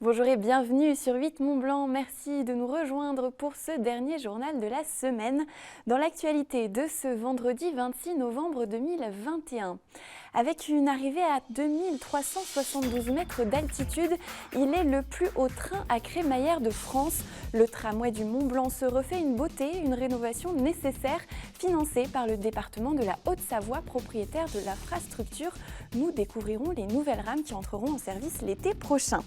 Bonjour et bienvenue sur 8 Mont-Blanc. Merci de nous rejoindre pour ce dernier journal de la semaine. Dans l'actualité de ce vendredi 26 novembre 2021. Avec une arrivée à 2372 mètres d'altitude, il est le plus haut train à crémaillère de France. Le tramway du Mont-Blanc se refait une beauté, une rénovation nécessaire financée par le département de la Haute-Savoie, propriétaire de l'infrastructure. Nous découvrirons les nouvelles rames qui entreront en service l'été prochain.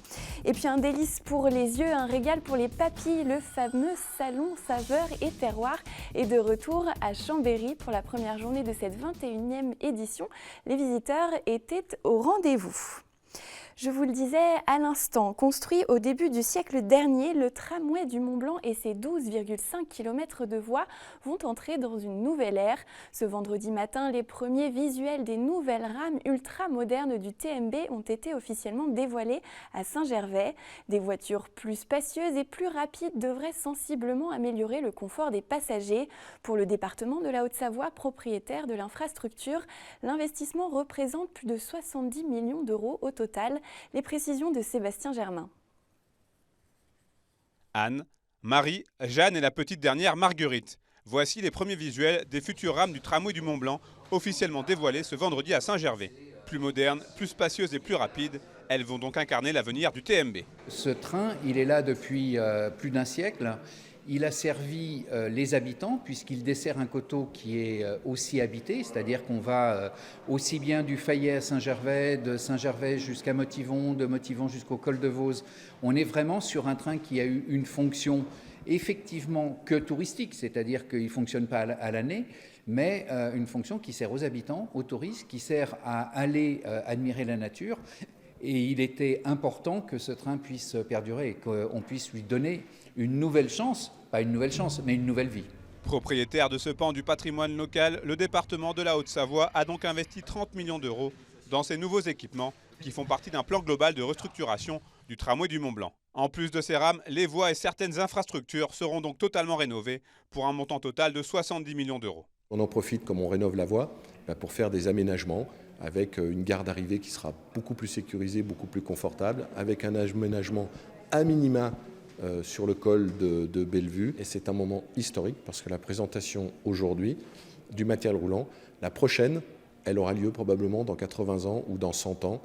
Et puis un délice pour les yeux, un régal pour les papilles, le fameux salon saveur et terroir est de retour à Chambéry pour la première journée de cette 21e édition. Les visiteurs étaient au rendez-vous. Je vous le disais à l'instant, construit au début du siècle dernier, le tramway du Mont-Blanc et ses 12,5 km de voies vont entrer dans une nouvelle ère. Ce vendredi matin, les premiers visuels des nouvelles rames ultra-modernes du TMB ont été officiellement dévoilés à Saint-Gervais. Des voitures plus spacieuses et plus rapides devraient sensiblement améliorer le confort des passagers. Pour le département de la Haute-Savoie, propriétaire de l'infrastructure, l'investissement représente plus de 70 millions d'euros au total. Les précisions de Sébastien Germain. Anne, Marie, Jeanne et la petite dernière Marguerite. Voici les premiers visuels des futures rames du tramway du Mont-Blanc, officiellement dévoilées ce vendredi à Saint-Gervais. Plus modernes, plus spacieuses et plus rapides, elles vont donc incarner l'avenir du TMB. Ce train, il est là depuis plus d'un siècle. Il a servi les habitants puisqu'il dessert un coteau qui est aussi habité, c'est-à-dire qu'on va aussi bien du Fayet à Saint-Gervais, de Saint-Gervais jusqu'à Motivon, de Motivon jusqu'au col de Vose. On est vraiment sur un train qui a eu une fonction effectivement que touristique, c'est-à-dire qu'il ne fonctionne pas à l'année, mais une fonction qui sert aux habitants, aux touristes, qui sert à aller admirer la nature. Et il était important que ce train puisse perdurer et qu'on puisse lui donner une nouvelle chance, pas une nouvelle chance, mais une nouvelle vie. Propriétaire de ce pan du patrimoine local, le département de la Haute-Savoie a donc investi 30 millions d'euros dans ces nouveaux équipements qui font partie d'un plan global de restructuration du tramway du Mont-Blanc. En plus de ces rames, les voies et certaines infrastructures seront donc totalement rénovées pour un montant total de 70 millions d'euros. On en profite, comme on rénove la voie, pour faire des aménagements avec une gare d'arrivée qui sera beaucoup plus sécurisée, beaucoup plus confortable, avec un aménagement à minima sur le col de Bellevue. Et c'est un moment historique parce que la présentation aujourd'hui du matériel roulant, la prochaine, elle aura lieu probablement dans 80 ans ou dans 100 ans.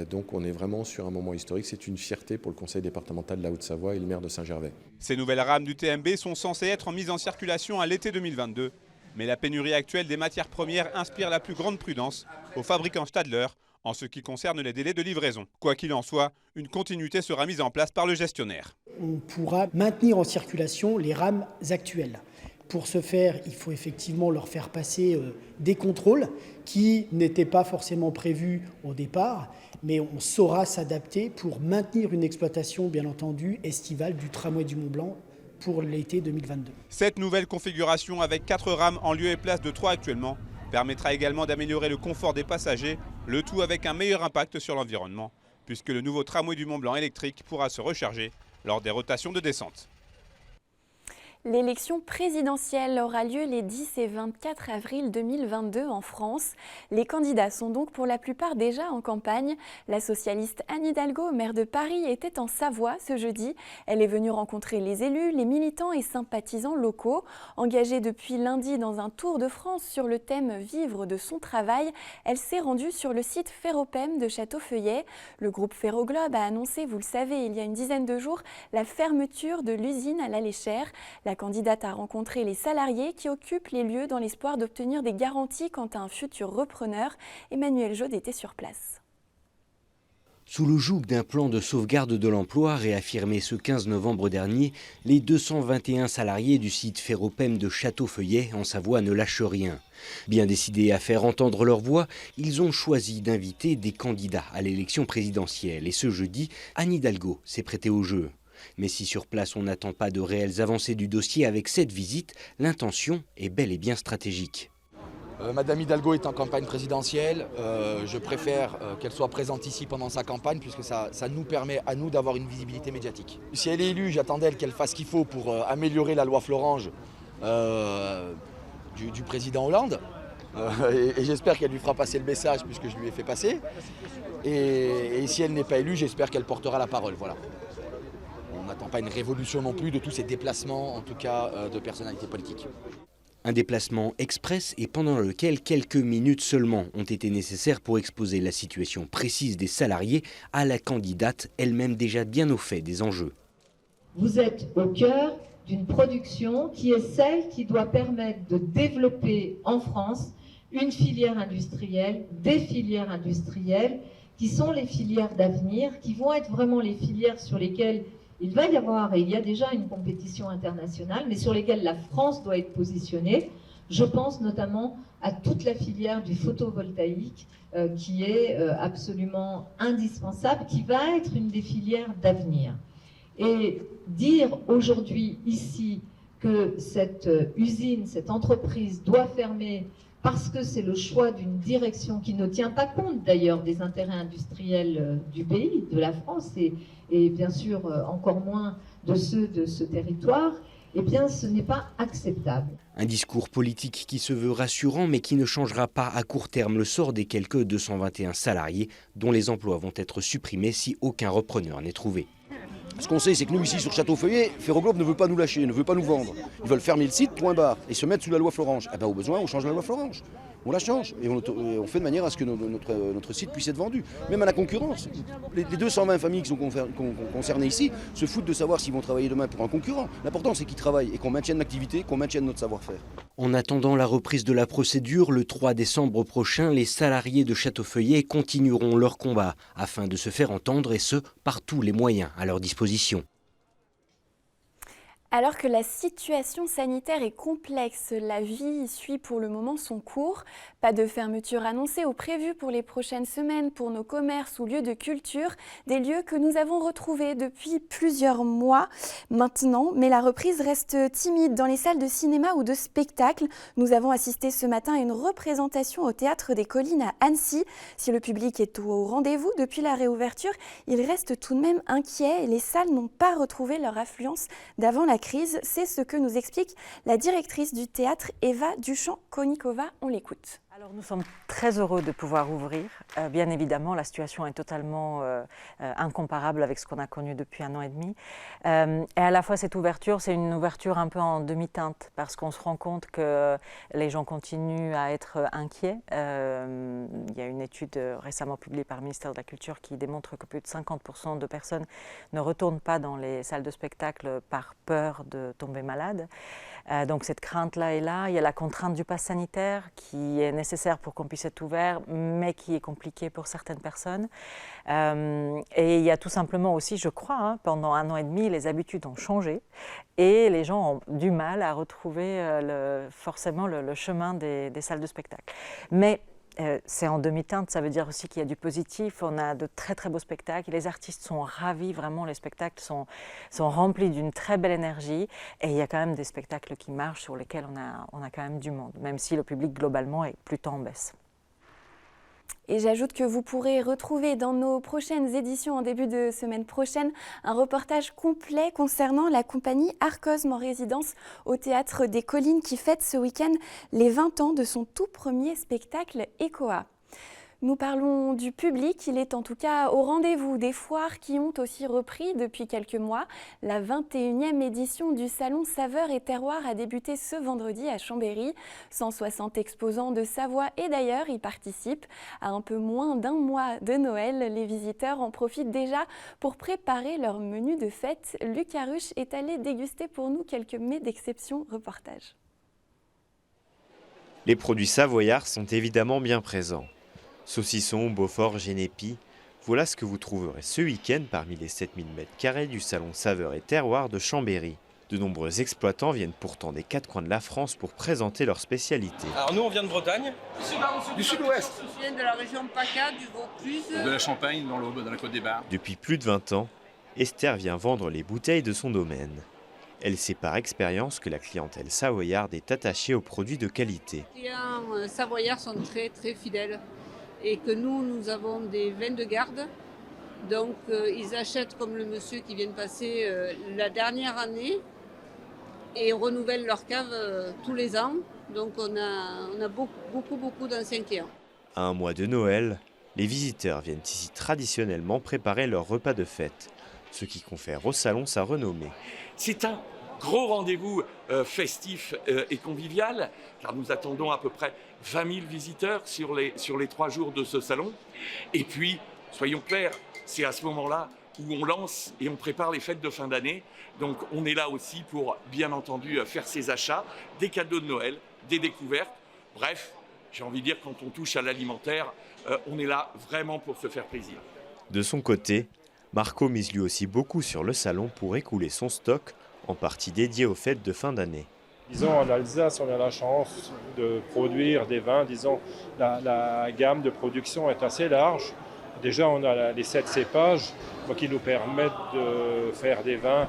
Donc on est vraiment sur un moment historique. C'est une fierté pour le conseil départemental de la Haute-Savoie et le maire de Saint-Gervais. Ces nouvelles rames du TMB sont censées être mises en circulation à l'été 2022. Mais la pénurie actuelle des matières premières inspire la plus grande prudence aux fabricants Stadler en ce qui concerne les délais de livraison. Quoi qu'il en soit, une continuité sera mise en place par le gestionnaire. On pourra maintenir en circulation les rames actuelles. Pour ce faire, il faut effectivement leur faire passer des contrôles qui n'étaient pas forcément prévus au départ, mais on saura s'adapter pour maintenir une exploitation, bien entendu, estivale du tramway du Mont-Blanc pour l'été 2022. Cette nouvelle configuration avec 4 rames en lieu et place de 3 actuellement permettra également d'améliorer le confort des passagers, le tout avec un meilleur impact sur l'environnement, puisque le nouveau tramway du Mont-Blanc électrique pourra se recharger lors des rotations de descente. L'élection présidentielle aura lieu les 10 et 24 avril 2022 en France. Les candidats sont donc pour la plupart déjà en campagne. La socialiste Anne Hidalgo, maire de Paris, était en Savoie ce jeudi. Elle est venue rencontrer les élus, les militants et sympathisants locaux. Engagée depuis lundi dans un tour de France sur le thème « Vivre de son travail », elle s'est rendue sur le site Ferropem de Château-Feuillet. Le groupe Ferroglobe a annoncé, vous le savez, il y a une dizaine de jours, la fermeture de l'usine à la Léchère. La candidate a rencontré les salariés qui occupent les lieux dans l'espoir d'obtenir des garanties quant à un futur repreneur. Emmanuel Jaude était sur place. Sous le joug d'un plan de sauvegarde de l'emploi réaffirmé ce 15 novembre dernier, les 221 salariés du site Ferropem de Château-Feuillet en Savoie ne lâchent rien. Bien décidés à faire entendre leur voix, ils ont choisi d'inviter des candidats à l'élection présidentielle. Et ce jeudi, Anne Hidalgo s'est prêtée au jeu. Mais si sur place on n'attend pas de réelles avancées du dossier avec cette visite, l'intention est bel et bien stratégique. Madame Hidalgo est en campagne présidentielle, je préfère qu'elle soit présente ici pendant sa campagne puisque ça nous permet à nous d'avoir une visibilité médiatique. Si elle est élue, j'attends d'elle qu'elle fasse ce qu'il faut pour améliorer la loi Florange du président Hollande et j'espère qu'elle lui fera passer le message puisque je lui ai fait passer. Et si elle n'est pas élue, j'espère qu'elle portera la parole. Voilà. n'attend pas une révolution non plus de tous ces déplacements, en tout cas de personnalités politiques. Un déplacement express et pendant lequel quelques minutes seulement ont été nécessaires pour exposer la situation précise des salariés à la candidate, elle-même déjà bien au fait des enjeux. Vous êtes au cœur d'une production qui est celle qui doit permettre de développer en France une filière industrielle, des filières industrielles qui sont les filières d'avenir, qui vont être vraiment les filières sur lesquelles il va y avoir, et il y a déjà une compétition internationale, mais sur lesquelles la France doit être positionnée. Je pense notamment à toute la filière du photovoltaïque qui est absolument indispensable, qui va être une des filières d'avenir. Et dire aujourd'hui ici que cette usine, cette entreprise doit fermer parce que c'est le choix d'une direction qui ne tient pas compte d'ailleurs des intérêts industriels du pays, de la France, et bien sûr encore moins de ceux de ce territoire, eh bien ce n'est pas acceptable. Un discours politique qui se veut rassurant mais qui ne changera pas à court terme le sort des quelques 221 salariés dont les emplois vont être supprimés si aucun repreneur n'est trouvé. Ce qu'on sait, c'est que nous, ici, sur Château-Feuillet, Ferroglobe ne veut pas nous lâcher, ne veut pas nous vendre. Ils veulent fermer le site, point barre, et se mettre sous la loi Florange. Eh bien, au besoin, on change la loi Florange. On la change, et on fait de manière à ce que notre site puisse être vendu. Même à la concurrence. Les 220 familles qui sont concernées ici se foutent de savoir s'ils vont travailler demain pour un concurrent. L'important, c'est qu'ils travaillent et qu'on maintienne l'activité, qu'on maintienne notre savoir-faire. En attendant la reprise de la procédure, le 3 décembre prochain, les salariés de Château-Feuillet continueront leur combat afin de se faire entendre et ce, par tous les moyens à leur disposition. Alors que la situation sanitaire est complexe, la vie suit pour le moment son cours. Pas de fermeture annoncée ou prévue pour les prochaines semaines pour nos commerces ou lieux de culture, des lieux que nous avons retrouvés depuis plusieurs mois maintenant. Mais la reprise reste timide dans les salles de cinéma ou de spectacle. Nous avons assisté ce matin à une représentation au Théâtre des Collines à Annecy. Si le public est au rendez-vous depuis la réouverture, il reste tout de même inquiet. Les salles n'ont pas retrouvé leur affluence d'avant la crise. C'est ce que nous explique la directrice du théâtre, Eva Duchamp-Konikova. On l'écoute. Alors nous sommes très heureux de pouvoir ouvrir. Bien évidemment, la situation est totalement incomparable avec ce qu'on a connu depuis 1 an et demi. Et à la fois, cette ouverture, c'est une ouverture un peu en demi-teinte parce qu'on se rend compte que les gens continuent à être inquiets. Il y a une étude récemment publiée par le ministère de la Culture qui démontre que plus de 50% de personnes ne retournent pas dans les salles de spectacle par peur de tomber malade. Donc cette crainte-là est là. Il y a la contrainte du pass sanitaire qui est nécessaire pour qu'on puisse être ouvert, mais qui est compliquée pour certaines personnes. Et il y a tout simplement aussi, je crois, pendant 1 an et demi, les habitudes ont changé et les gens ont du mal à retrouver forcément le chemin des salles de spectacle. Mais c'est en demi-teinte, ça veut dire aussi qu'il y a du positif, on a de très très beaux spectacles, les artistes sont ravis, vraiment les spectacles sont remplis d'une très belle énergie et il y a quand même des spectacles qui marchent sur lesquels on a quand même du monde, même si le public globalement est plutôt en baisse. Et j'ajoute que vous pourrez retrouver dans nos prochaines éditions en début de semaine prochaine un reportage complet concernant la compagnie Arcosme en résidence au Théâtre des Collines qui fête ce week-end les 20 ans de son tout premier spectacle ECOA. Nous parlons du public, il est en tout cas au rendez-vous des foires qui ont aussi repris depuis quelques mois. La 21e édition du Salon Saveurs et Terroirs a débuté ce vendredi à Chambéry. 160 exposants de Savoie et d'ailleurs y participent. À un peu moins d'1 mois de Noël, les visiteurs en profitent déjà pour préparer leur menu de fête. Luc Haruche est allé déguster pour nous quelques mets d'exception. Reportage. Les produits savoyards sont évidemment bien présents. Saucissons, Beaufort, Génépi, voilà ce que vous trouverez ce week-end parmi les 7000 m² du salon Saveurs et Terroirs de Chambéry. De nombreux exploitants viennent pourtant des 4 coins de la France pour présenter leurs spécialités. Alors nous on vient de Bretagne, du sud-ouest. Je viens de la région PACA, du Vaucluse. De la Champagne, dans l'Aube, dans la Côte des Bars. Depuis plus de 20 ans, Esther vient vendre les bouteilles de son domaine. Elle sait par expérience que la clientèle savoyarde est attachée aux produits de qualité. Les clients savoyards sont très très fidèles. Et que nous avons des vins de garde. Donc ils achètent comme le monsieur qui vient de passer la dernière année et renouvellent leur cave tous les ans. Donc on a beaucoup d'anciens clients. À 1 mois de Noël, les visiteurs viennent ici traditionnellement préparer leur repas de fête. ce qui confère au salon sa renommée. C'est un gros rendez-vous festif et convivial, car nous attendons à peu près 20 000 visiteurs sur les 3 jours de ce salon. Et puis, soyons clairs, c'est à ce moment-là où on lance et on prépare les fêtes de fin d'année. Donc on est là aussi pour, bien entendu, faire ses achats, des cadeaux de Noël, des découvertes. Bref, j'ai envie de dire, quand on touche à l'alimentaire, on est là vraiment pour se faire plaisir. De son côté, Marco mise lui aussi beaucoup sur le salon pour écouler son stock, en partie dédié aux fêtes de fin d'année. Disons, en Alsace, on a la chance de produire des vins. Disons, la gamme de production est assez large. Déjà, on a les 7 cépages qui nous permettent de faire des vins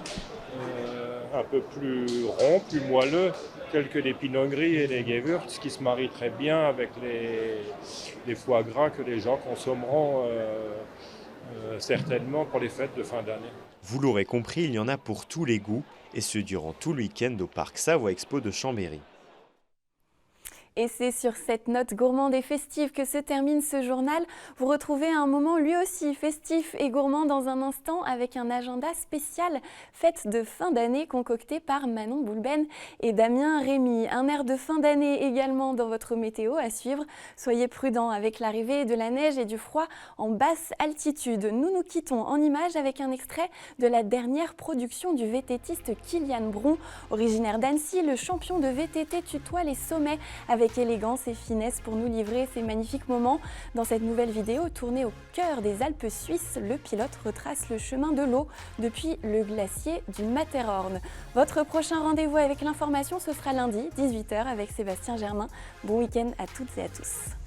un peu plus ronds, plus moelleux, tels que les Pinot Gris et les Gewürz, qui se marient très bien avec les foie gras que les gens consommeront certainement pour les fêtes de fin d'année. Vous l'aurez compris, il y en a pour tous les goûts, et ce durant tout le week-end au parc Savoie Expo de Chambéry. Et c'est sur cette note gourmande et festive que se termine ce journal. Vous retrouvez un moment lui aussi festif et gourmand dans un instant avec un agenda spécial fête de fin d'année concocté par Manon Boulben et Damien Rémy. Un air de fin d'année également dans votre météo à suivre. Soyez prudents avec l'arrivée de la neige et du froid en basse altitude. Nous nous quittons en images avec un extrait de la dernière production du VTTiste Kylian Bron. Originaire d'Annecy, le champion de VTT tutoie les sommets avec élégance et finesse pour nous livrer ces magnifiques moments. Dans cette nouvelle vidéo tournée au cœur des Alpes suisses, le pilote retrace le chemin de l'eau depuis le glacier du Matterhorn. Votre prochain rendez-vous avec l'information, ce sera lundi, 18h avec Sébastien Germain. Bon week-end à toutes et à tous.